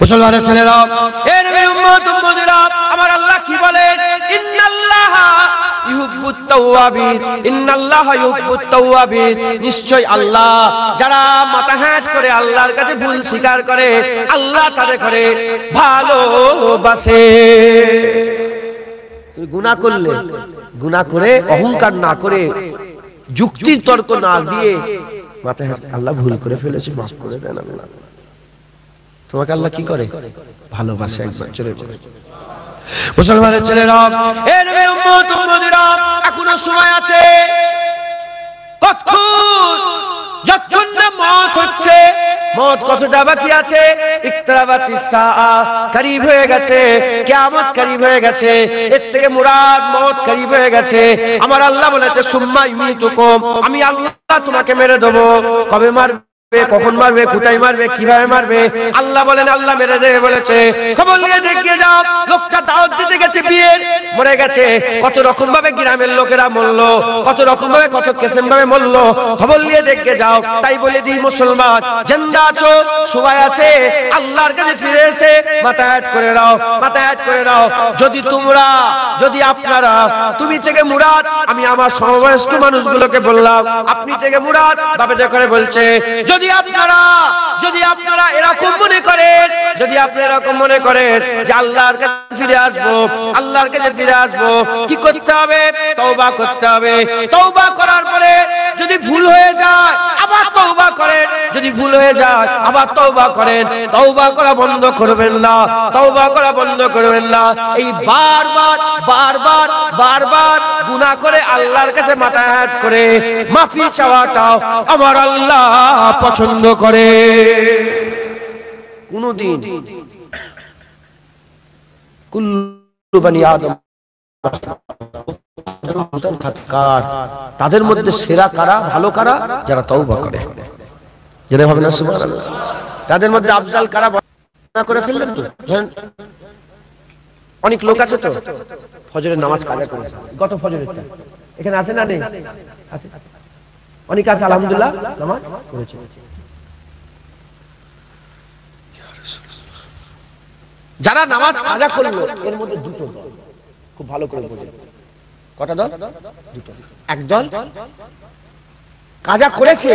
মুসলমানের ছেলেরা, এ নবীর উম্মত উম্মতিরা, আমার আল্লাহ কি বলেন? ইন্নাল্লাহা ইউহিব্বুত তাওয়াবিন, ইন্নাল্লাহা ইউহিব্বুত তাওয়াবিন, নিশ্চয় আল্লাহ যারা মাথা হেঁট করে আল্লাহর কাছে ভুল স্বীকার করে, আল্লাহ তাদের করে ভালোবাসে। তুমি গুনাহ করলে, গুনাহ করে অহংকার না করে, যুক্তি তর্ক না দিয়ে মাথা হেঁট, আল্লাহ ভুল করে ফেলেছে, মাফ করে দেন আল্লাহ, তোমাকে আল্লাহ কি করে? ভালোবাসে। একবার চলে চলে মুসলমানের ছেলেরা, এ নবীর উম্মত উম্মতিরা, এখনো সময় আছে। যতক্ষণ না মওত হচ্ছে, মওত কতটা বাকি আছে? ইকতারাবাতিস সাআ, করিব হয়ে গেছে, কিয়ামত করিব হয়ে গেছে। এর থেকে মুরাদ মওত করিব হয়ে গেছে। আমার আল্লাহ বলেছে সুম্মা ইউমিতুকুম, আমি আল্লাহ তোমাকে মেরে দেব। কবে মারবে, কখন মারবে, কোথায় মারবে, কিভাবে মারবে? আল্লাহ বলেন, আল্লাহ মেরে দেবে বলেছে। খবর নিয়ে দেখে যাও, লোকটা দাওয়াত দিতে গেছে, বিয়ে মরে গেছে। কত রকম ভাবে গ্রামের লোকেরা মরলো, কত রকম ভাবে, কত কিসম ভাবে মরলো, খবর নিয়ে দেখে যাও। তাই বলে দিই মুসলমান, জিন্দা আছো, সবাই আছে, আল্লাহর কাছে ফিরে এসে মাথা হেঁট করে নাও, মাথা হেঁট করে নাও। যদি তোমরা, যদি আপনারা, তুমি থেকে মুরাদ, আমি আমার সমবয়স্ক মানুষগুলোকে বললাম, আপনি থেকে মুরাদ বাপেটা করে বলছে। যদি আপনারা এরকম মনে করেন, যদি আপনি এরকম মনে করেন যে আল্লাহর কাছে ফিরে আসবো, আল্লাহর কাছে ফিরে আসবো, কি করতে হবে? তওবা করতে হবে। তওবা করার পরে যদি ভুল হয়ে যায় আবার তওবা করেন, যদি ভুল হয়ে যায় আবার তওবা করেন। তওবা করা বন্ধ করবেন না, তওবা করা বন্ধ করবেন না। এই বারবার বারবার বারবার গুনাহ করে আল্লাহর কাছে মাথা হেঁট করে মাফি চাওয়াটাও আমার আল্লাহ পছন্দ করে। কোনদিন কুল্লু বনি আদম, তাদের মধ্যে সেরা কারা, ভালো কারা? যারা তওবা করে। জেনে ভাবেন না সুবহানাল্লাহ। তাদের মধ্যে আফজাল কারা? না করে ফেললেন তো। অনেক লোক আছে তো ফজরের নামাজ কাজা করেছে, গত ফজরেরটা এখানে আছে না? নেই? আছে, অনেক আছে আলহামদুলিল্লাহ, নামাজ পড়েছে। যারা নামাজ কাজা করলো এর মধ্যে দুটো দল, খুব ভালো করে বোঝেন। কটা দল? দুটো। একদল কাজা করেছে,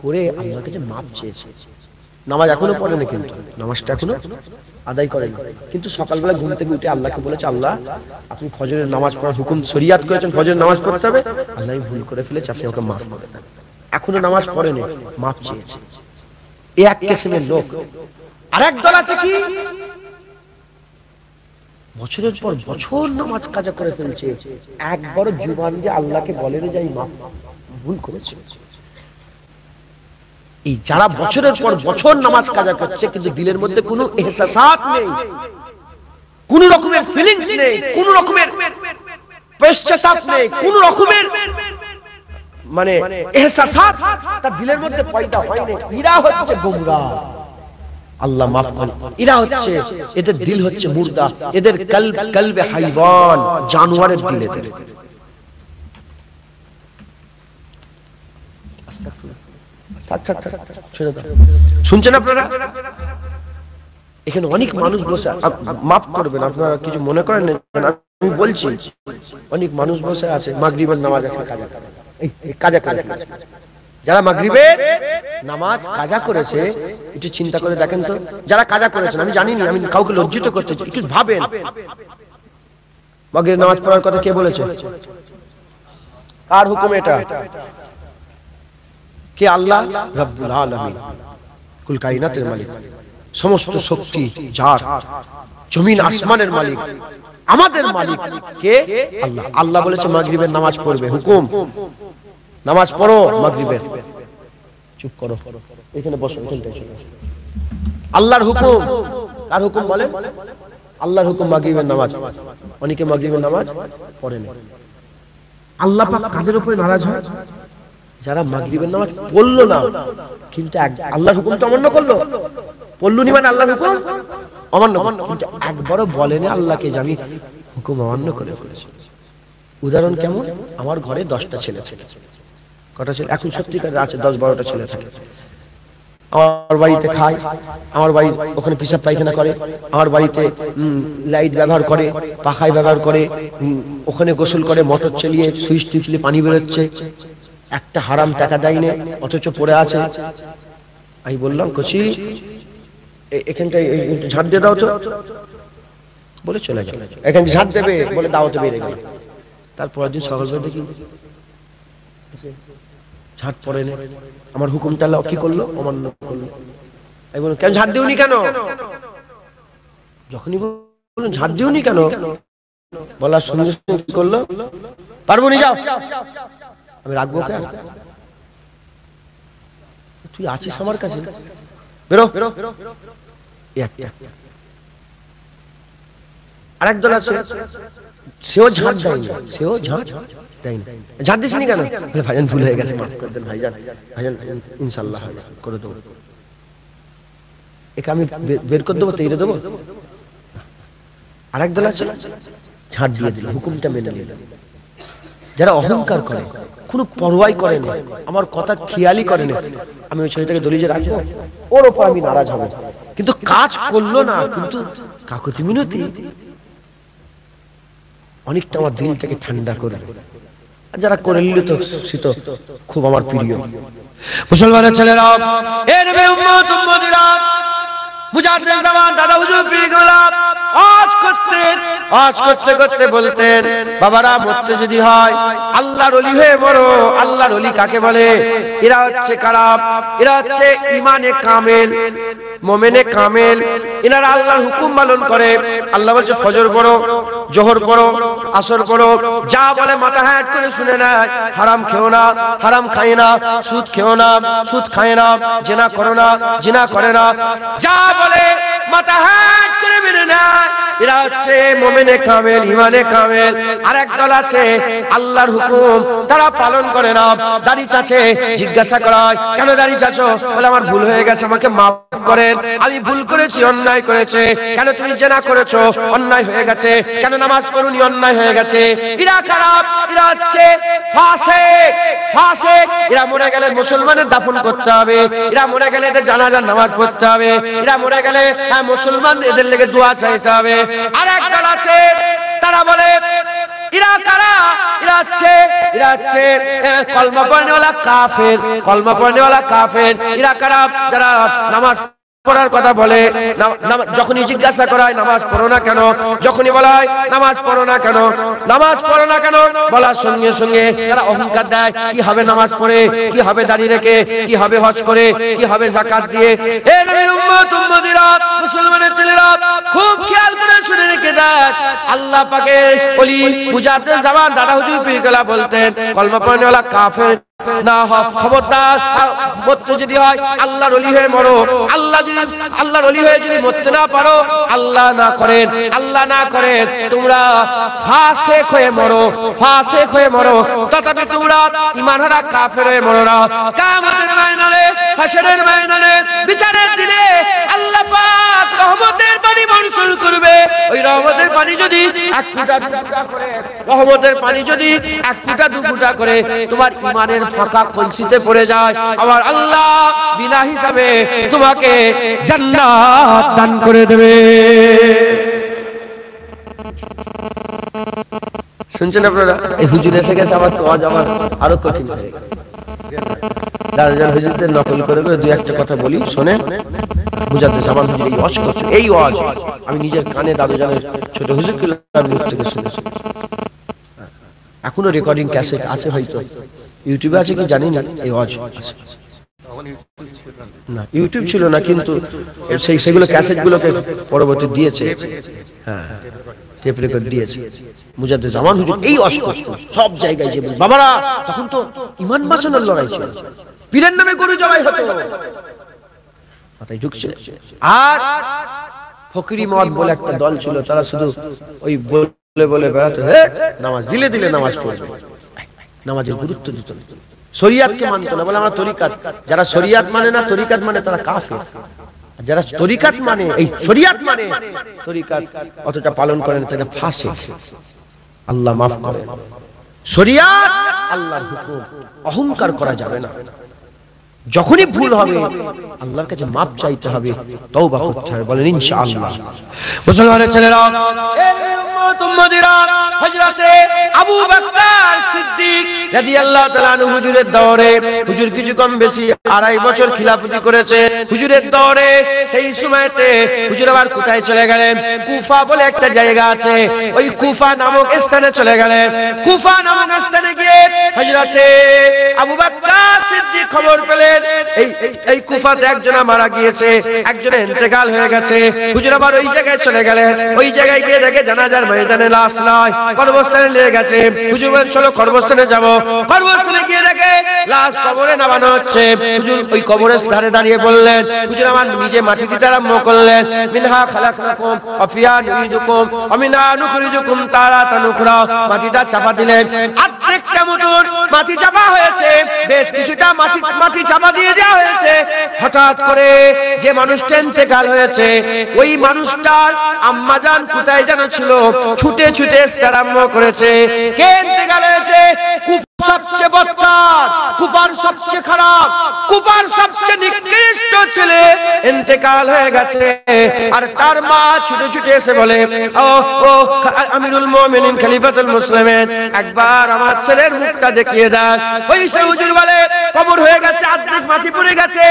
করে আল্লাহর কাছে মাপ চেয়েছে। নামাজ এখনো পড়েনি, কিন্তু নামাজটা এখনো আদায় করেনি, কিন্তু সকালবেলা ঘুম থেকে উঠে আল্লাহকে বলেছে, আল্লাহ আপনি ফজরের নামাজ পড়ার হুকুম শরিয়াত করেছেন, ফজরের নামাজ পড়তে হবে, আল্লাহ আমি ভুল করে ফেলেছি, আপনি আমাকে মাফ করে দেন। এখনো নামাজ পড়েনি, মাফ চেয়েছে। এই এক কিসমের লোক। আরেক দল আছে কি, বছরের পর বছর নামাজ কাজা করে ফেলছে, একবার জুবান দিয়ে আল্লাহকে বলে না যাই মাফ, ভুল করেছে। এই যারা বছরের পর বছর নামাজ কাজা করছে কিন্তু দিলের মধ্যে কোনো ইহসাসাত নেই, কোন রকমের ফিলিংস নেই, কোন রকমের পশ্চাতাপ নেই, কোন রকমের মানে ইহসাসাত তার দিলের মধ্যে পয়দা হয়নি, এরা হচ্ছে গোমরাহ। আল্লাহ মাফ করুন। এরা হচ্ছে, এদের দিল হচ্ছে মুর্দা, এদের কলবে হাইওয়ান, জানোয়ারের দিল এদের। শুনছেন আপনারা? এখানে অনেক মানুষ বসে, মাফ করবেন আপনারা কিছু মনে করেন না, আমি বলছি অনেক মানুষ বসে আছে, মাগরিবের নামাজ আজকে কাজা করে, কাজা করে। যারা মাগরিবের নামাজ কাজা করেছে একটু চিন্তা করে দেখেন তো, যারা কাজা করেছেন, আমি জানি না, আমি কাউকে লজ্জিত করতে চাই, একটু ভাবেন মাগরিবের নামাজ পড়ার কথা কে বলেছে? কার হুকুম এটা? কে? আল্লাহ রাব্বুল আলামিন, কুল কায়নাতের মালিক, সমস্ত শক্তি যার, জমিন আসমানের মালিক, আমাদের মালিক কে? আল্লাহ। আল্লাহ বলেছে মাগরিবের নামাজ পড়বে, হুকুম নামাজ পড়ো মাগরিবের। চুপ করো, এখানে বসো, এখানটায় চলে আসো। আল্লাহর হুকুম, কার হুকুম বলে? আল্লাহর হুকুম মাগরিবের নামাজ। অনেকে মাগরিবের নামাজ পড়ে না। আল্লাহ পাক কাদের উপরে নারাজ হয়? যারা মাগরিবের নামাজ পড়লো না কিন্তু আল্লাহর হুকুম তো অমান্য করলো। পড়লো নি মানে আল্লাহর হুকুম অমান্য, কিন্তু একবারও বলেনি আল্লাহকে যে আমি হুকুম অমান্য করে ফেলেছি। উদাহরণ কেমন? আমার ঘরে 10টা ছেলে ছিল। কটা ছেলে? এখন সত্যিকার আছে 10-12টা ছেলে থাকে। আমার বাড়িতে খায়, আমার বাড়ি ওখানে পেশাব পায়খানা করে, আমার বাড়িতে লাইট ব্যবহার করে, পাখায় ব্যবহার করে, ওখানে গোসল করে, মোটর চালিয়ে সুইচ টিপলে পানি বেরোচ্ছে, একটা হারাম টাকা দেয় না, অথচ পড়ে আছে। আমি বললাম কচি এখানটায় ঝাড় দিয়ে দাও তো, বলে চলে যাও। এখানে ঝাড় দেবে বলে দাওতে বেড়ে গেল। তারপরের দিন সকালবেলা দেখি ঝাড় পড়ে না। আমার হুকুমটা আল্লাহ কি করলো? অমান্য করলো। আমি বললাম কেন ঝাড় দিওনি কেন? যখনই বললেন ঝাড় দিওনি কেন, বলার সঙ্গে সঙ্গে কি করলো? পারবো নি, যাও। আমি রাখবো কেন? তুই আছিস আমার কাছে, বেরো। আরেক দল আছে, সেও ঝাড় দেয়নি, সেও ঝাড় দেয়নি। ঝাড় দিসনি কেন? ভাইজান ভুল হয়ে গেছে, মাফ করে দেন ভাইজান, ভাইজান ইনশাআল্লাহ করে দেবো। একে আমি বের করে দেবো, তেড়ে দেবো। আরেক দল আছে, ঝাড় দিয়ে দিল, হুকুমটা মেনে নিল। যারা অহংকার করে, কোনো পরোয়াই করে না, আমার কথা খেয়ালই করে না, আমি ওই ছেলেটাকে দলিয়ে রাখবো, ওর ওপর আমি নারাজ হব, কিন্তু কাজ করলো না, কিন্তু কাকুতি মিনতি অনেকটা আমার দিল থেকে ঠান্ডা করে। আর যারা করে নিল তো সে তো খুব আমার প্রিয়। মুসলমানের ছেলেরা, এ নবী উম্মত উম্মতিরা, বুঝাতে জামান দাদা হুজুর পীর গোলাপ আজ করতে করতে বলতেন, বাবারা মরতে যদি হয় আল্লাহর ওলি হয়ে মরো। আল্লাহর ওলি কাকে বলে? এরা হচ্ছে কারা? এরা হচ্ছে ইমানে কামেল, মুমিনে কামেল। এনারা আল্লাহর হুকুম পালন করে। আল্লাহ বলছে ফজর পড়ো, জোহর পড়ো, আসর পড়ো, যা বলে মাথা হ্যাট করে শুনে নেয়। হারাম খেও না, হারাম খায় না, সুদ খেও না, সুদ খায় না, জিনা করো না, জিনা করে না, যা বলে মাথা হ্যাট করে মেনে নেয়। এরা হচ্ছে মুমিনে কামেল, ইমানে কামেল। আরেক দল আছে আল্লাহর হুকুম তারা পালন করে না। দাড়ি চাচে, জিজ্ঞাসা করা হয় কেন দাড়ি চাচো? বলে আমার ভুল হয়ে গেছে, আমাকে মাফ করেন, আমি ভুল করেছি, অন্যায় করেছে। কেন তুমি জেনা করেছো? অন্যায় হয়ে গেছে। কেন নামাজ পড়ুনি? অন্যায় হয়ে গেছে। এরা খারাপ, এরা হচ্ছে ফাসিক, ফাসিক। এরা মরে গেলে মুসলমানের দাফন করতে হবে, এরা মরে গেলে এদের জানাজার নামাজ পড়তে হবে, এরা মরে গেলে মুসলমান এদের লেগে দোয়া চাইতে হবে। আরেক দল আছে তারা বলে এরা কারা? এরা হচ্ছে কলমা পড়নেওয়ালা কাফের, কলমা পড়নেওয়ালা কাফের। এরা কারা? যারা নামাজ পড়ার কথা বলে, যখনই জিজ্ঞাসা করা হয় নামাজ পড়ো না কেন, যখনই বলা হয় নামাজ পড়ো না কেন, নামাজ পড়ো না কেন বলার সঙ্গে সঙ্গে তারা অহংকার দেয়, কি হবে নামাজ পড়ে, কি হবে দাঁড়িয়ে রেখে, কি হবে হজ করে, কি হবে যাকাত দিয়ে। এ নবীর উম্মত উম্মতিরা, মুসলমানের ছেলেরা, খুব খেয়াল করে শুনে রেখে দেন। আল্লাহ পাকের ওলি বুঝাতে জামান দাদা হুজুর পীর গোলা বলতেন, কলমা পড়নেওয়ালা কাফের না হয়, খবরদার মরতে যদি হয় আল্লাহর ওলি হয়ে মরো। আল্লাহ যদি আল্লাহর ওলি হয়ে যদি মরতে না পারো, আল্লাহ না করেন, আল্লাহ না করেন, তোমরা ফাসিক হয়ে মরো, ফাসিক হয়ে মরো, তথাপি তোমরা ঈমানহারা কাফের হয়ে মরো না। কিয়ামতের ময়দানে, হাশরের ময়দানে, বিচারের দিনে আল্লাহ পাক রহমতের পানি বর্ষণ করবে। ওই রহমতের পানি যদি এক ফোঁটা দু ফোঁটা করে, রহমতের পানি যদি এক ফোঁটা দু ফোঁটা করে তোমার ঈমানের ফাঁকা কলসিতে পড়ে যায়, আমার আল্লাহ বিনা হিসাবে তোমাকে জান্নাত দান করে দেবে। শুনছেন আপনারা? এই হুজুর এসে গেছে, আমার তো আজ আমার আরো কঠিন হয়ে গেছে। দাদাজান হুজুরদের নকল করে করে দুই একটা কথা বলি, শোনে বুঝাতে জামান হুজুর এই ওয়াজ করছে, এই ওয়াজ আমি নিজের কানে দাদাজানের ছোট হুজুরকে মুখ থেকে শুনেছি। এখনো রেকর্ডিং ক্যাসেট আছে, হয়তো ইউটিউবে আছে কি জানি না। এই ওয়াজ না, ইউটিউব ছিল না, কিন্তু সেগুলো ক্যাসেট গুলোকে পরবর্তী দিয়েছে, হ্যাঁ টেপ রেকর্ড দিয়েছে। মুজাদ্দেদ জামান হুজুর এই ওয়াজ করতো সব জায়গায়, যে বাবারা তখন তো ঈমান বাঁচানোর লড়াই ছিল, পীরের নামে গরু জবাই হতো, মাথায় ঢুকছে। আর ফকিরি মত বলে একটা দল ছিল, তারা শুধু ওই বলে বলে বেড়াতো, নামাজ দিলে দিলে নামাজ পড়বে, নামাজের গুরুত্ব দিত না, শরিয়াতকে মানতো না, বলে আমরা তরিকাত। যারা শরিয়াত মানে না, তরিকাত মানে, তারা কাফের। যারা তরিকাত মানে, এই শরিয়াত মানে তরিকাত অতটা পালন করেন, তারা ফাসিক। আল্লাহ মাফ করেন। শরিয়াত আল্লাহর হুকুম, অহংকার করা যাবে না। যখনই ভুল হবে আল্লাহর কাছে মাপ চাইতে হবে, তওবা করতে হবে, বলেন ইনশাআল্লাহ। মুসলমানের ছেলেরা, হযরতে আবু বকর সিদ্দিক রাদিয়াল্লাহু তাআলা আনহু হুজুরের দৌরে, হুজুর কিছু কম বেশি 2.5 বছর খিলাফতি করেছে হুজুরের দৌরে। সেই সময়তে হুজুর আবার কোথায় চলে গেলেন? কুফা বলে একটা জায়গা আছে, ওই কুফা নামক স্থানে চলে গেলেন। কুফা নামক স্থানে গিয়ে হযরতে আবু বকর সিদ্দিক খবর পেলেন এই কুফাতে একজন মারা গিয়েছে, একজনের ইন্তেকাল হয়ে গেছে। হুজুর আবার ওই জায়গায় চলে গেলেন। ওই জায়গায় গিয়ে দেখে জানাজার ময়দানে লাশ নাই, কবরস্থানে নিয়ে গেছে। হুজুর বলেন চলো কবরস্থানে যাব। কবরস্থানে গিয়ে দেখে লাশ কবরে নামানো হচ্ছে। হুজুর ওই কবরের ধারে দাঁড়িয়ে বললেন, হুজুর আমার নিজে মাটি দিতে আরম্ভ করলেন। মিনহা খালাকনাকুম ওয়া ফিহা নুঈদুকুম ওয়া মিনহা নুখরিজুকুম তারাতান উখরা। মাটিটা চাপা দিলেন, অর্ধেকটা মতন মাটি চাপা হয়েছে, বেশ কিছুটা মাটি চাপা দিয়ে দেওয়া হয়েছে। হঠাৎ করে যে মানুষটা ইন্তেকাল হয়েছে, ওই মানুষটার আম্মাজান কোথায় যেন ছিল, ছুটে ছুটে আরম্ভ করেছে। কে ইন্তেকাল হয়েছে? সবচেয়ে বদকার, কুফার সবচেয়ে খারাপ, কুফার সবচেয়ে নিকৃষ্ট ছেলে ইন্তেকাল হয়ে গেছে। আর তার মা ছুটে ছুটে এসে বলে, ও আমিরুল মুমিনিন খলিফাতুল মুসলিমিন, একবার আমার ছেলের মুখটা দেখিয়ে দেন। ওই সে হুজুর বলে, কবর হয়ে গেছে, অর্ধেক মাটি পড়ে গেছে।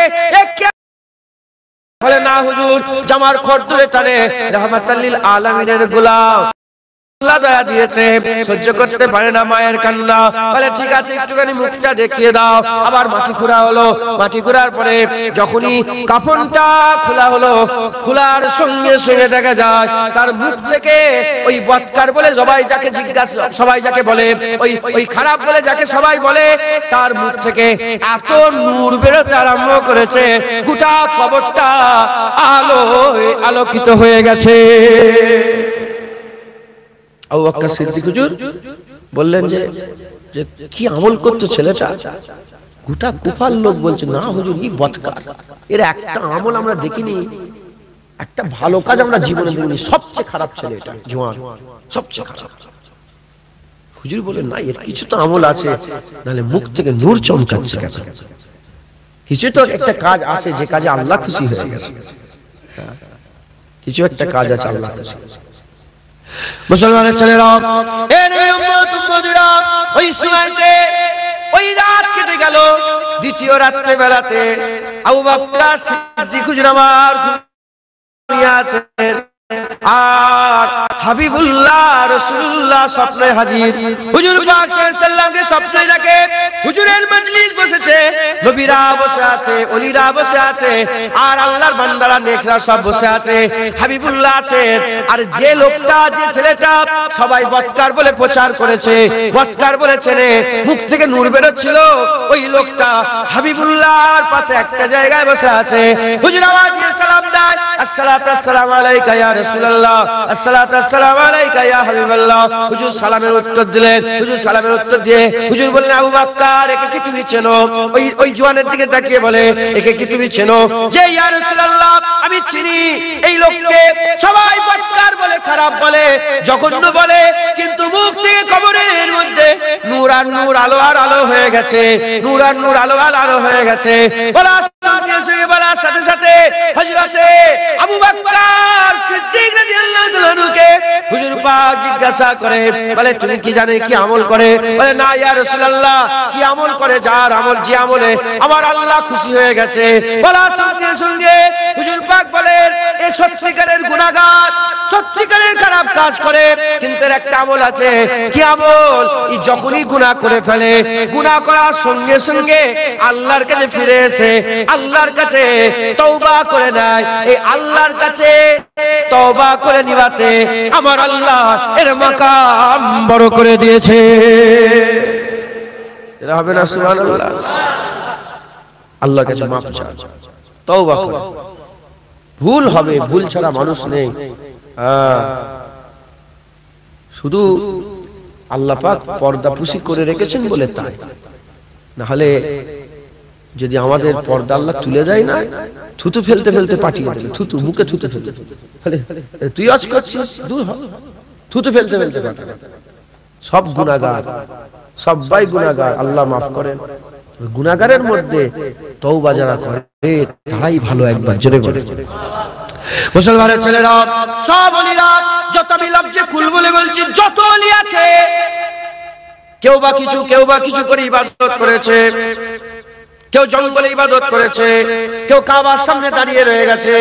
বলে না হুজুর, জামার খরদুলে টানে রাহমাতাল লিল আলামিনের গোলাম, আল্লাহ দয়া দিয়েছে, সহ্য করতে পারে না মায়ের কান্না। বলে ঠিক আছে, একটুখানি মুখটা দেখিয়ে দাও। আবার মাটি খোঁড়া হলো। মাটি খোঁড়ার পরে যখনই কাফনটা খোলা হলো, খোলার সঙ্গে সঙ্গে দেখা যায় তার মুখ থেকে ওই বদকার বলে সবাই যাকে বলে, ওই খারাপ বলে যাকে সবাই বলে, তার মুখ থেকে এত নূর বেরোতে আরম্ভ করেছে, গোটা কবরটা আলোয় আলোকিত হয়ে গেছে। আবু বকর সিদ্দিক হুজুর বললেন যে কি আমল করতে ছেলেটা? গোটা কুফার লোক বলছে, না হুজুর এই বদকার, এর একটা আমল আমরা দেখিনি, একটা ভালো কাজ আমরা জীবনে দেখিনি, সবচেয়ে খারাপ ছেলে এটা, জওয়ান সবচেয়ে খারাপ। হুজুর বলেন না, এর কিছু তো আমল আছে, নাহলে মুখ থেকে নূর চমকাচ্ছে কেন? কিছু তো একটা কাজ আছে যে কাজে আল্লাহ খুশি হয়ে গেছে, কিছু একটা কাজ আছে আল্লাহ খুশি। মুসলমানের ছেলেরা, এ নবী উম্মত উম্মতিরা, ওই সময়তে ওই রাত কেটে গেল। দ্বিতীয় রাত্রে বেলাতে আবু বকর সিদ্দিক হুজুর আমার ঘুমিয়ে আছেন, আর হাবিবুল্লাহ রাসূলুল্লাহ স্বপ্নে হাজির। হুজুর পাক সাল্লাল্লাহু আলাইহি সাল্লামকে স্বপ্নে দেখে হুজুরের মজলিস বসেছে, নবীরা বসে আছে, ওলিরা বসে আছে, আর আল্লাহর বান্দারা নেকরা সব বসে আছে, হাবিবুল্লাহ আছে। আর যে লোকটা, যে ছেলেটা সবাই বদকার বলে প্রচার করেছে, বদকার বলে চেনে, মুখ থেকে নূর বেরোচ্ছিল, ওই লোকটা হাবিবুল্লাহর পাশে একটা জায়গায় বসে আছে। হুজুর আওয়াজ দিয়ে সালাম দেয়, আসসালাতু আসসালামু আলাইকা ইয়া রাসূলুল্লাহ, আসসালাতু আসসালামু আলাইকা ইয়া হাবিবাল্লাহ। হুজুর সালামের উত্তর দিলেন। হুজুর সালামের উত্তর দিয়ে হুজুর বললেন, আবু বকর, একে কি তুমি চেনো? ওই জওয়ানের দিকে তাকিয়ে বলে, একে কি তুমি চেনো? যে ইয়া রাসূলুল্লাহ, আমি চিনি এই লোককে, সবাই বদকার বলে, খারাপ বলে, জঘন্য বলে, কিন্তু মুখ থেকে কবরের মধ্যে নূর আর নূর, আলো আর আলো হয়ে গেছে, নূর আর নূর, আলো আর আলো হয়ে গেছে। বলার সাথে সাথে হযরতে আবু বকর সিদ্দিক রাদিয়াল্লাহু তাআলা আনহুকে হুজুর পাক জিজ্ঞাসা করে, বলে তুমি কি জানো কি আমল করে? বলে না ইয়া রাসূলুল্লাহ, কি আমল করে? যার আমল, যে আমলে আমার আল্লাহ খুশি হয়ে গেছে। বলার সঙ্গে সঙ্গে হুজুর পাক বলেন, এই সত্যিকারের গুনাহগার, সত্যিকারের খারাপ কাজ করে, কিন্তু এর একটা আমল আছে। কি আমল? এই যখনই গুনাহ করে ফেলে, গুনাহ করার সঙ্গে সঙ্গে আল্লাহর কাছে ফিরে এসে আল্লাহর কাছে তওবা করে নেয়। এই আল্লাহর কাছে তওবা করে নিবাতে আমার আল্লাহ এর মাকাম বড় করে দিয়েছে। এরা হবে না সুবহানাল্লাহ? আল্লাহর কাছে মাপ চাও, তওবা করো। ভুল হবে, ভুল ছাড়া মানুষ নেই। শুধু আল্লাহ পাক পর্দাপুশি করে রেখেছেন বলে তাই, না হলে যদি আমাদের পর্দা আল্লাহ তুলে দেয় না, থুতু ফেলতে ফেলতে পাঠিয়ে দেবে, থুতু মুখে থুতু ফেলতে, তুই আজ করছিস, দূর হ, থুতু ফেলতে ফেলতে পাঠিয়ে। সব গুনাহগার, সবাই গুনাহগার, আল্লাহ মাফ করেন। গুনাহগারের মধ্যে তওবা যারা করে তারাই ভালো, একবার জোরে বলে। মুসলমানের ছেলেরা, সব ওলিরা, যত আমি লফজে কুল বলে বলছি, যত ওলি আছে, কেউ বা কিছু করে ইবাদত করেছে, কেউ জঙ্গলে ইবাদত করেছে, কেউ কাবার সামনে দাঁড়িয়ে রয়ে গেছে,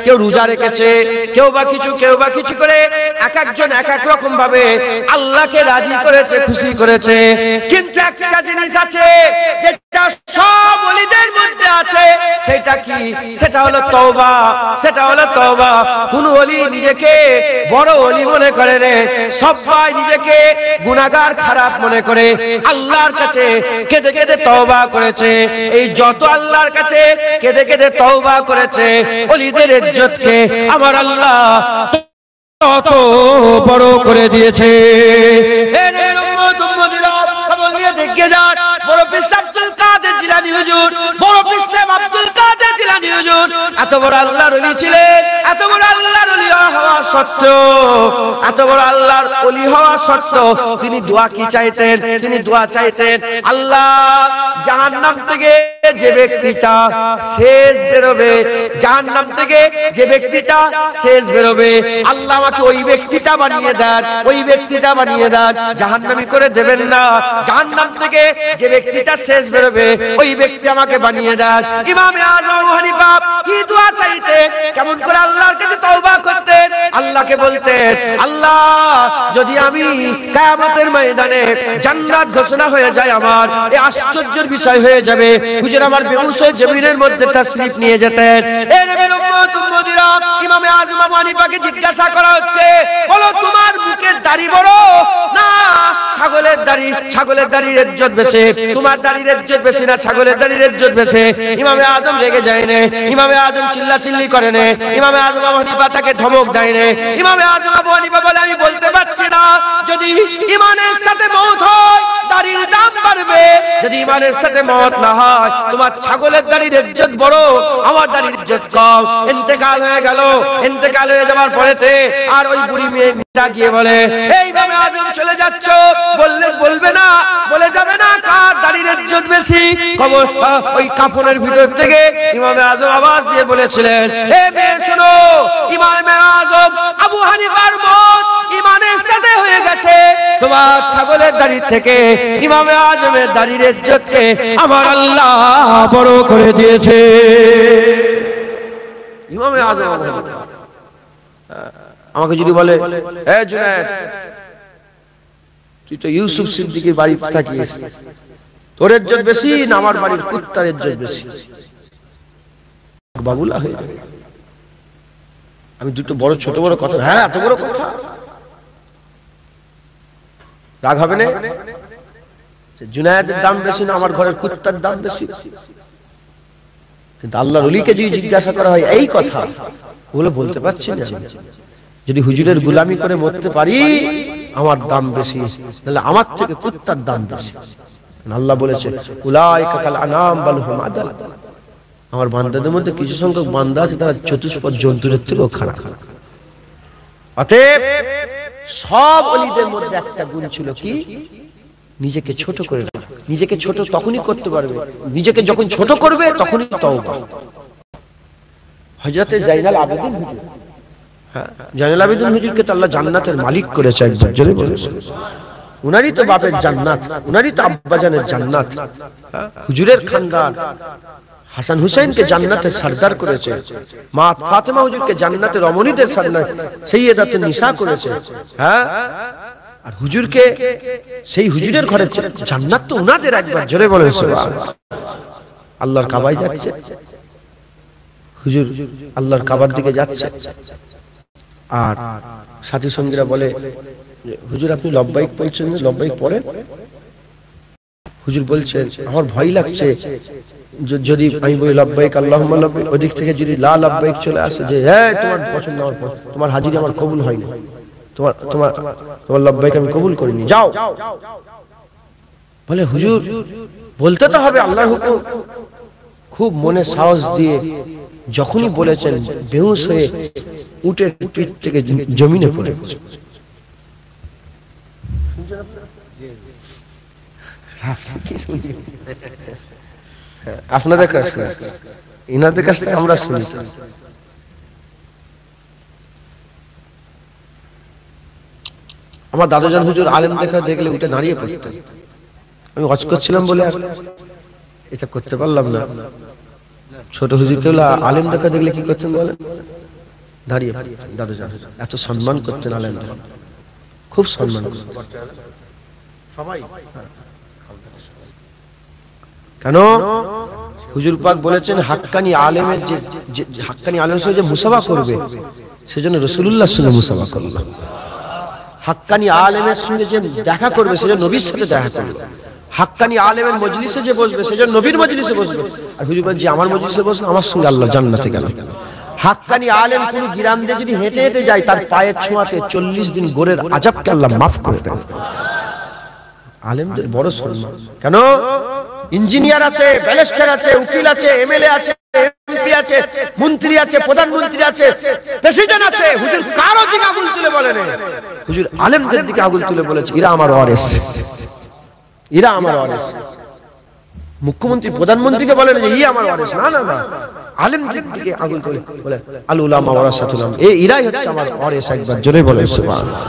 কেউ রোজা রেখেছে, কেউ বা কিছু করে এক একজন এক এক রকম ভাবে আল্লাহকে রাজি করেছে, খুশি করেছে। কিন্তু একটা জিনিস আছে যেটা সব ওলিদের মধ্যে আছে, সেটা কি? সেটা হলো তওবা। সেটা হলো তওবা। কোন ওলি নিজেকে বড় ওলি মনে করে না, সবাই নিজেকে গুনাহগার, খারাপ মনে করে আল্লাহর কাছে কেঁদে কেঁদে তওবা করেছে। এই যত আল্লাহর কাছে কেঁদে কেঁদে তওবা করেছে, ওলিদের ইজ্জতকে আমার আল্লাহ তত বড় করে দিয়েছে। এর উম্মত উম্মতিরা খবর নিয়ে দেখে যান, বড় পীর আব্দুল কাদের জিলানী হুজুর, বড় পীর আব্দুল কাদের জিলানী হুজুর এত বড় আল্লাহর ওলি ছিলেন। এত বড় আল্লাহর ওলি হওয়া সত্ত্বেও, এত বড় আল্লাহর ওলি হওয়া সত্ত্বেও তিনি দোয়া কি চাইতেন? তিনি দোয়া চাইতেন, আল্লাহ জাহান্নাম থেকে যে ব্যক্তিটা শেষ বেরোবে, জাহান্নাম থেকে যে ব্যক্তিটা শেষ বেরোবে, আল্লাহ আমাকে ওই ব্যক্তিটা বানিয়ে দেন, ওই ব্যক্তিটা বানিয়ে দেন, জাহান্নামী করে দেবেন না। জাহান্নাম থেকে যে ব্যক্তিটা শেষ বেরোবে, ওই ব্যক্তি আমাকে বানিয়ে দেন। ইমাম আযম আবু হানিফা কি দোয়া চাইতে, কেমন করে আল্লাহর কাছে তওবা করতেন? আল্লাহকে বলতেন, আল্লাহ যদি আমি কিয়ামতের ময়দানে জান্নাত ঘোষণা হয়ে যায়, আমার এই আশ্চর্যের বিষয় হয়ে যাবে, হুজুর আমার বেহুশ হয়ে জমিনের মধ্যে তাশরীফ নিয়ে যেতেন। এই নবীর উম্মত উম্মতিরা, ইমাম আযম আবু হানিফাকে জিজ্ঞাসা করা হচ্ছে, বলো তোমার মুখের দাড়ি বড় না ছাগলের দাড়ি? ছাগলের দাড়ির ইজ্জত বেশি, তোমার দাড়ির ইজ্জত বেশি না ছাগলের দাড়ির ইজ্জত বেশি? ইমামে আযম রেগে যায় না, ইমামে আযম চিল্লাচিল্লি করে না, ইমামে আযম আবু হানিফা তাকে ধমক দেয় না। ইমামে আযম আবু হানিফা বলে, আমি বলতে পারছি না, যদি ইমানের সাথে মওত হয় দাড়ির দাম বাড়বে, যদি ইমানের সাথে মওত না হয় তোমার ছাগলের দাড়ির ইজ্জত বড়, আমার দাড়ির ইজ্জত কম। ইন্তেকাল হয়ে গেল, ইন্তেকাল হয়ে যাওয়ার পরেতে আর ওই বুড়ি মেয়েটা গিয়ে বলে, এই ইমামে আযম চলে যাচ্ছ, বলবে না, বলে যাবে না কার দাড়ির ইজ্জত বেশি? কবর ওই কাফনের ভিতর থেকে ইমামে আযম আওয়াজ দিয়ে বলেছিলেন, এ মেয়ে শোনো, ইমামে আযম আবু হানিফার মওত ইমানের সাথে হয়ে গেছে, তোমার ছাগলের দাড়ির থেকে ইমামে আযমের দাড়ির ইজ্জতকে আমার আল্লাহ বড় করে দিয়েছে। ইমামে আযম আবু হানিফা আমাকে যদি বলে, এ জুনায়েদ, তুই তো ইউসুফ সিদ্দিকীর বাড়ি থাকিস, তোর ইজ্জত বেশি না আমার বাড়ির কুত্তার ইজ্জত বেশি? বাবুলা হয়ে যাবে। আমি দুটো বড় ছোট বড় কথা, হ্যাঁ এত বড় কথা রাগ হবে না? জুনায়েদের দাম বেশি না আমার ঘরের কুত্তার দাম বেশি? কিন্তু আল্লাহর ওলিকে যদি জিজ্ঞাসা করা হয় এই কথা, ওগুলো বলতে পারছি না। যদি হুজুরের গোলামি করে মরতে পারি আমার দাম বেশি, তাহলে আমার থেকে কুত্তার দাম বেশি। আল্লাহ বলেছে, উলাইকা কাল আনাম বাল হুম আদাল। আমার বান্দাদের মধ্যে কিছু সংখ্যক বান্দা আছে তারা চতুষ্পদ জন্তুদের থেকেও খারাপ। অতএব সব ওলিদের মধ্যে একটা গুণ ছিল কি? নিজেকে ছোট করে না। নিজেকে ছোট তখনই করতে পারবে, নিজেকে যখন ছোট করবে তখনই তওবা। হযরতে জাইনাল আবেদিন হুজুর, হ্যাঁ জাইনাল আবেদিন হুজুরকে তো আল্লাহ জান্নাতের মালিক করেছে, একবার জোরে বলেছেন। উনারই তো বাপের জান্নাত, উনারই তো আব্বাজানের জান্নাত। হুজুরের খানদান হাসান হুসাইনকে জান্নাতের সরদার করেছে, মা ফাতেমা হুজুরকে জান্নাতের রমণীদের সরদার সাইয়্যিদাতুন নিসা করেছে। হ্যাঁ, আর হুজুরকে সেই হুজুরের ঘরে জান্নাত তো উনাদের, একবার জোরে বলেন সুবহানাল্লাহ। আল্লাহর কাবায় যাচ্ছে হুজুর, আল্লাহর কাবার দিকে যাচ্ছে, আর সাথী সঙ্গীরা বলে, হুজুর আপনি লব্বাইক বলছেন, লব্বাইক পড়েন। হুজুর বলছেন, আমার ভয় লাগছে যদি আমি বলি লব্বাইক আল্লাহুম্মা লব্বাইক, ওদিক থেকে যদি লা লব্বাইক চলে আসে যে হ্যাঁ তোমার পছন্দ, আমার তোমার হাজিরি আমার কবুল হয়নি, তোমার তোমার তোমার লব্বাইক আমি কবুল করিনি, যাও। বলে হুজুর বলতে তো হবে আল্লাহর হুকুম। খুব মনে সাহস দিয়ে যখনই বলেছেন, বেহুশ হয়ে উটের পিঠ থেকে জমিনে পড়ে গেছে। আপনাদের কাছ থেকে, ইনাদের কাছ থেকে আমরা শুনি। আমার দাদাজান হুজুর আলেম দেখলে উঠে দাঁড়িয়ে পড়তেন। আমি ওয়াজ করছিলাম বলে আর এটা করতে পারলাম না। ছোট হুজুরকে আলেম দেখলে কি করতেন বলেন? দাঁড়িয়ে দাদাজান এত সম্মান করতেন আলেম, খুব সম্মান করতেন সবাই। কেন? হুজুর পাক বলেছেন হাক্কানি আলেমের যে হাক্কানি আলেমের সঙ্গে যে মুসাফা করবে সেজন্য রাসূলুল্লাহর সঙ্গে মুসাফা করলো। হাক্কানি আলেমের সঙ্গে যে দেখা করবে সেজন্য নবীর সাথে দেখা করবে। হাক্কানি আলেমের মজলিসে যে বসবে সেজন্য নবীর মজলিসে বসবে। আর হুজুর বলেন যে আমার মজলিসে বসলে আমার সঙ্গে আল্লাহ জান্নাতে গেল। হাক্কানি আলেম কোন গিরাম দিয়ে যদি হেঁটে হেঁটে যায় তার পায়ের ছোঁয়াতে 40 দিন গোরের আযাবকে আল্লাহ মাফ করে দেন। আলেমদের বড় সম্মান। কেন? ইঞ্জিনিয়ার আছে, ব্যারিস্টার আছে, উকিল আছে, এমএলএ আছে, এমপি আছে, মন্ত্রী আছে, প্রধানমন্ত্রী আছে, প্রেসিডেন্ট আছে। হুজুর কারো দিকে আঙুল তুলে বলেন, হুজুর আলেমদের দিকে আঙুল তুলে বলেছে এরা আমার ওয়ারিস, এরা আমার ওয়ারিস। মুখ্যমন্ত্রী প্রধানমন্ত্রীকে বলেন যে ই আমার ওয়ারিস, না না না, আলেমদের দিকে আঙুল তুলে বলে আল উলামা ওয়ারাসাতুল আম্বিয়া, এরাই হচ্ছে আমার ওয়ারিস। একবার জোরে বলেন সুবহানাল্লাহ।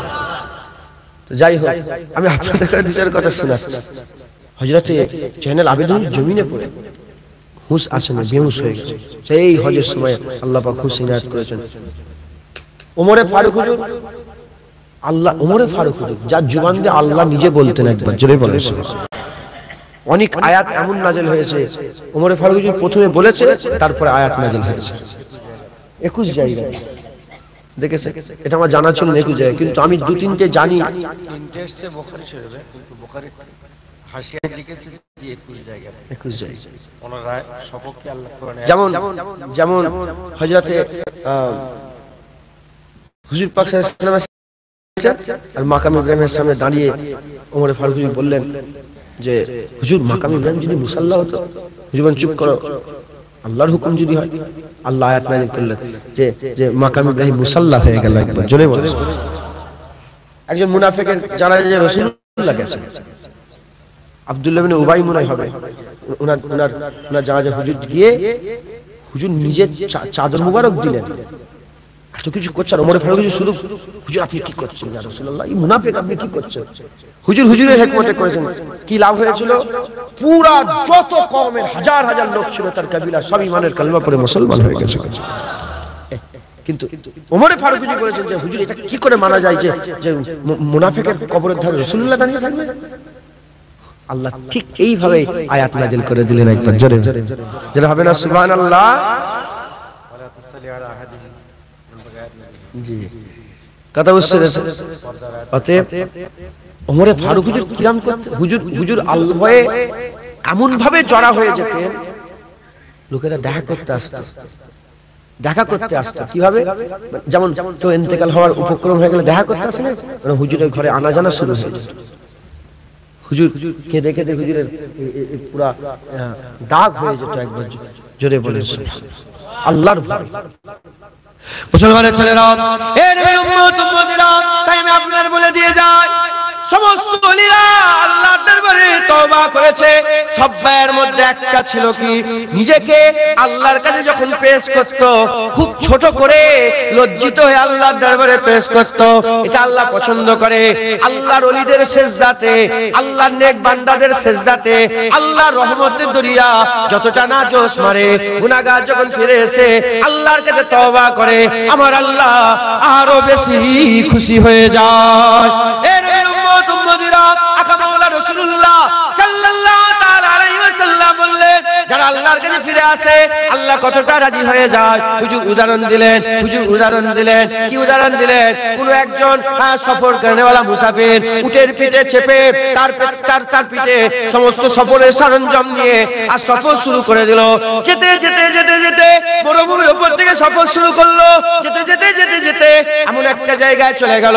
তো যাই হোক, আমি আপনাদের কাছে দুটার কথা শোনাচ্ছি। হযরতে জয়নুল আবেদিন জমিনে পড়ে হুঁশ আসে না, বেহুশ হয়ে গেছে। সেই হজের সময় আল্লাহ পাক হুঁশ ইনায়াত করেছেন। ওমরে ফারুক হুজুর, আল্লাহ ওমরে ফারুক হুজুর যার জুবান দিয়ে আল্লাহ নিজে বলতেন, একবার জোরে বলেন সুবহানাল্লাহ। অনেক আয়াত এমন নাযিল হয়েছে, ওমরে ফারুক হুজুর প্রথমে বলেছে, তারপরে আয়াত নাযিল হয়েছে 21 জায়গায়। দেখেছে? এটা আমার জানা ছিল না 21 জায়গায়, কিন্তু আমি দু তিনটে জানি। তিনটে এসেছে বুখারী শরীফে, কিন্তু বুখারী হাসিয়ায় লিখেছে যে 21 জায়গায়। 21 জায়গায় ওনারা সবকে আল্লাহ কোরআনে, যেমন যেমন হযরতে হুজুর পাক সাল্লাল্লাহু আলাইহি ওয়াসাল্লাম আর মাকাম ইব্রাহিমের সামনে দাঁড়িয়ে ওমর ফারুক হুজুর বললেন যে হুজুর মাকাম ইব্রাহিম যদি মুসাল্লা হতো, হুজুর বলেন চুপ করো, আল্লাহর হুকুম যদি হয়। আল্লাহ আয়াত নাযিল করলেন যে যে মাকাম ইব্রাহিম মুসাল্লা হয়ে গেল। একবার জোরে বলেন। একজন মুনাফিকের জানা যায় যে রাসূলুল্লাহ গেছে, আব্দুল্লাহ ইবনে উবাই মনে হবে, ওনার জানা যায় হুজুর গিয়ে হুজুর নিজে চাদর মুবারক দিলেন। এত কিছু করছেন ওমর ফারুক হুজুর, শুধু হুজুর আপনি কি করছেন ইয়া রাসূলুল্লাহ, এই মুনাফিক আপনি কি করছেন? হুজুর হুজুরের হিকমতে করেছেন। কি লাভ হয়েছিল? পুরা যত কওমের হাজার হাজার লোক ছিল তার কবিলা সব ঈমানের কালেমা পড়ে মুসলমান হয়ে গেছে। কিন্তু ওমর ফারুক হুজুর বলেছেন যে হুজুর এটা কি করে মানা যায় যে মুনাফিকের কবরের ধারে রাসূলুল্লাহ দাঁড়িয়ে থাকবে? আল্লাহ ঠিক এইভাবে আয়াত নাযিল করে দিলেন। একবার জোরে জোরে হবে না সুবহানাল্লাহ? জি, কথা বুঝতে পেরেছেন? অতএব ওমরে ফারুক হুজুর কিরাম করতে, হুজুর আল্লাহ ভয়ে এমন ভাবে জড়া হয়ে যেতেন, লোকেরা দেখা করতে আসতো। কিভাবে? যেমন কেউ ইন্তেকাল হওয়ার উপক্রম হয়ে গেলে দেখা করতে আসে না, হুজুরের ঘরে আনা জানা শুরু হয়ে যেত। হুজুর কেঁদে কেঁদে হুজুরের পুরা দাগ হয়ে যেত। একবার জোরে বলে আল্লাহর ভয়। মুসলমানের ছেলেরা, এ নবী উম্মত উম্মতিরা, তাই আমি আপনাদের বলে দিয়ে যাই, সমস্ত ওলিরা আল্লাহর দরবারে তওবা করেছে। সবার মধ্যে একটা ছিল কি, নিজেকে আল্লাহর কাছে যখন পেশ করত খুব ছোট করে লজ্জিত হয়ে আল্লাহর দরবারে পেশ করত। এটা আল্লাহ পছন্দ করে। আল্লাহর ওলিদের সিজদাতে, আল্লাহর নেক বান্দাদের সিজদাতে আল্লাহর রহমতের দরিয়া যতটা না জোশ মারে, গুনাহগার যখন ফিরে এসে আল্লাহর কাছে তওবা করে, আমার আল্লাহ আরো বেশি খুশি হয়ে যায়। এ নবীর উম্মত উম্মতিরা, আকা মাওলা রাসূলুল্লাহ সাল্লাল্লাহু তাআলা আলাইহি ওয়াসাল্লাম বললেন, যারা আল্লাহর কাছে ফিরে আসে আল্লাহ কতটা রাজি হয়ে যায়। হুজুর উদাহরণ দিলেন। কি উদাহরণ দিলেন? কোন একজন সফর করেনেওয়ালা মুসাফির উটের পিঠে চেপে তার পিঠে সমস্ত সফরের সরঞ্জাম নিয়ে আর সফর শুরু করে দিল। যেতে যেতে যেতে যেতে মরুভূমির উপর থেকে সফর শুরু করলো। যেতে যেতে যেতে যেতে এমন একটা জায়গায় চলে গেল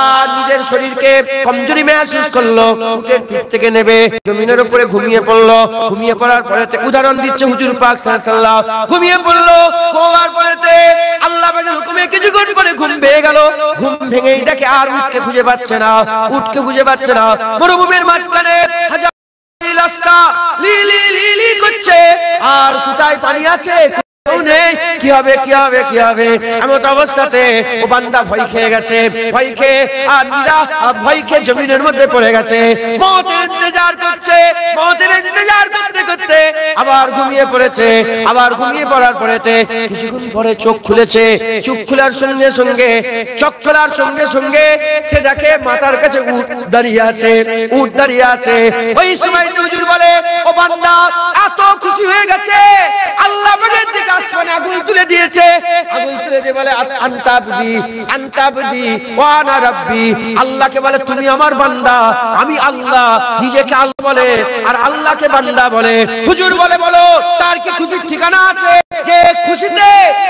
আর নিজের শরীরকে কমজোরি মেহসুস করলো। উটের পিঠ থেকে নেবে জমিনের উপরে ঘুমিয়ে পড়লো। ঘুমিয়ে পড়ার পরে উদাহরণ দিচ্ছে হুজুর পাক সাল্লাল্লাহু আলাইহি ওয়াসাল্লাম। ঘুমিয়ে পড়লো, ঘুমার পরেতে আল্লাহ পাকের হুকুমে কিছুক্ষণ পরে ঘুম ভেঙে গেল। ঘুম ভেঙেই দেখে আর উটকে খুঁজে পাচ্ছে না। মরুভূমির মাঝখানে হাজার রাস্তা লিলি লিলি করছে, আর কোথায় পানি আছে নেই, কি হবে কি হবে কি হবে। এমন অবস্থাতে ও বান্দা ভয় খেয়ে গেছে, ভয় খেয়ে আর ভয় খেয়ে জমিনের মধ্যে পড়ে গেছে, মওতের ইন্তজার করছে। মওতের ইন্তজার করতে করতে আবার ঘুমিয়ে পড়েছে। আবার ঘুমিয়ে পড়ার পরেতে কিছুক্ষণ পরে চোখ খুলেছে। চোখ খোলার সঙ্গে সঙ্গে চোখ খোলার সঙ্গে সঙ্গে সে দেখে মাথার কাছে উট দাঁড়িয়ে আছে, উট দাঁড়িয়ে আছে। ওই সময় হুজুর বলে, ও বান্দা এত খুশি হয়ে গেছে, আল্লাহ পাকের দিকে আসমানে আগুন তুলে দিয়েছে। আগুন তুলে দিয়ে বলে, আনতাবদি আনতাবদি ওয়া আনা রাব্বি। আল্লাহকে বলে, তুমি আমার বান্দা, আমি আল্লাহ। নিজেকে আল্লাহ বলে আর আল্লাহকে বান্দা বলে। হুজুর বলে, বলো তার কি খুশির ঠিকানা আছে? যে খুশিতে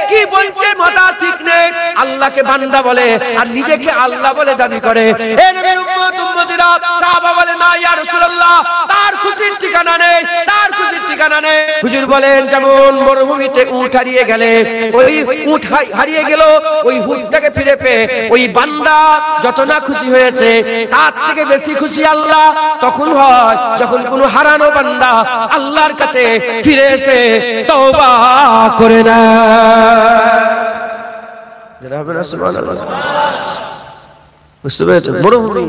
কি বলছে মাথা ঠিক নেই, আল্লাহকে বান্দা বলে আর নিজেকে আল্লাহ বলে দাবি করে। এ নবীর উম্মত উম্মতিরা, সাহাবা বলে, না ইয়া রাসূলুল্লাহ, তার খুশির ঠিকানা নেই, তার খুশির ঠিকানা নেই। হুজুর বলেন, যেমন মরুভূমিতে উট হারিয়ে গেলে, ওই উট হারিয়ে গেল, ওই উটটাকে ফিরে পেয়ে ওই বান্দা যত না খুশি হয়েছে, তার থেকে বেশি খুশি আল্লাহ তখন হয় যখন কোন হারানো বান্দা আল্লাহর কাছে ফিরে এসে তওবা করে না। যারা হবে না সুবহানাল্লাহ, বুঝতে পেরেছেন? মরুভূমি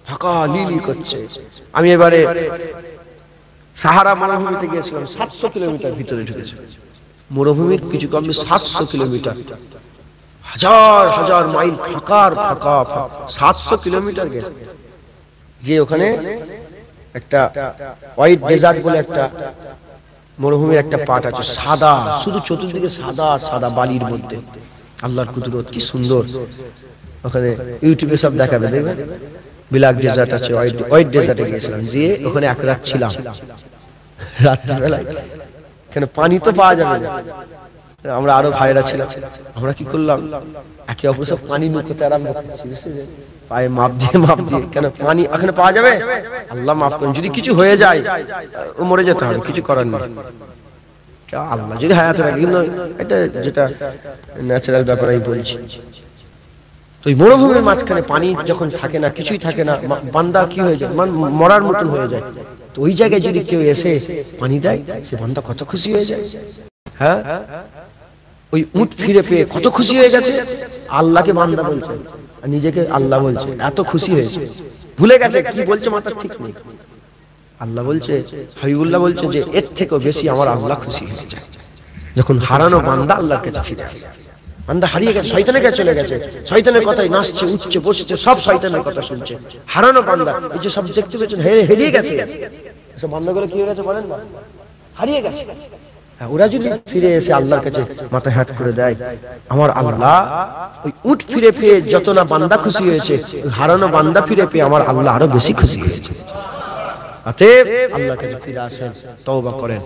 ফাঁকা লিলি করছে। আমি এবারে সাহারা মরুভূমিতে গিয়েছিলাম, 700 কিলোমিটার ভিতরে ঢুকেছে। মরুভূমির কিছু কমবে 700 কিলোমিটার, হাজার হাজার মাইল ফাঁকার ফাঁকা, 700 কিলোমিটার গেছে। যে ওখানে একটা হোয়াইট ডেজার্ট বলে একটা মরুভূমির একটা পাট আছে, সাদা, শুধু চতুর্দিকে সাদা সাদা বালির মধ্যে। আল্লাহর কুদরত কি সুন্দর। ওখানে ইউটিউবে সব দেখাবে, দেখবেন ব্ল্যাক ডেজার্ট আছে, হোয়াইট ডেজার্টে গিয়েছিলাম, দিয়ে ওখানে এক রাত ছিলাম। রাত্রিবেলায় কেন পানি তো পাওয়া যাবে না, আমরা আরো ভাইরা ছিলাম। আমরা কি করলাম, একে অপর সব পানি মুখ করতে আরম্ভ করছি, বুঝলেন? পায়ে মাপ দিয়ে, কেন পানি এখানে পাওয়া যাবে? আল্লাহ মাফ করুন, যদি কিছু হয়ে যায় মরে যেতে হবে, কিছু করার নেই। আল্লাহ যদি হায়াতে রাখে, কিন্তু এটা যেটা ন্যাচারাল ব্যাপার আমি বলছি। তো এই মরুভূমির মাঝখানে পানি যখন থাকে না, কিছুই থাকে না, বান্দা কি হয়ে যায়, মরার মতন হয়ে যায়। তো ওই জায়গায় যদি কেউ এসে পানি দেয়, সে বান্দা কত খুশি হয়ে যায়। হ্যাঁ, ওই উট ফিরে পেয়ে কত খুশি হয়ে গেছে। আল্লাহকে বান্দা বলছে আর নিজেকে আল্লাহ বলছে, এত খুশি হয়েছে, ভুলে গেছে কি বলছে, মাথার ঠিক নেই। আল্লাহ বলছে, হাবিবুল্লাহ বলছে যে এর থেকেও বেশি আমার আল্লাহ খুশি হয়ে যায় যখন হারানো বান্দা আল্লাহর কাছে ফিরে আসে। বান্দা হারিয়ে গেছে, শয়তানের কাছে চলে গেছে, শয়তানের কথাই নাচছে, উঠছে, বসছে, সব শয়তানের কথা শুনছে। হারানো বান্দা, এই যে সব দেখতে পেয়েছেন, হারিয়ে গেছে। সব বান্দাগুলো কি হয়ে গেছে বলেন না, হারিয়ে গেছে। ওরা যদি ফিরে এসে আল্লাহর কাছে মাথা হ্যাট করে দেয়, আমার আল্লাহ ওই উট ফিরে পেয়ে যত না বান্দা খুশি হয়েছে, হারানো বান্দা ফিরে পেয়ে আমার আল্লাহ আরো বেশি খুশি হয়েছে। অতএব আল্লাহর কাছে ফিরে আসেন, তওবা করেন।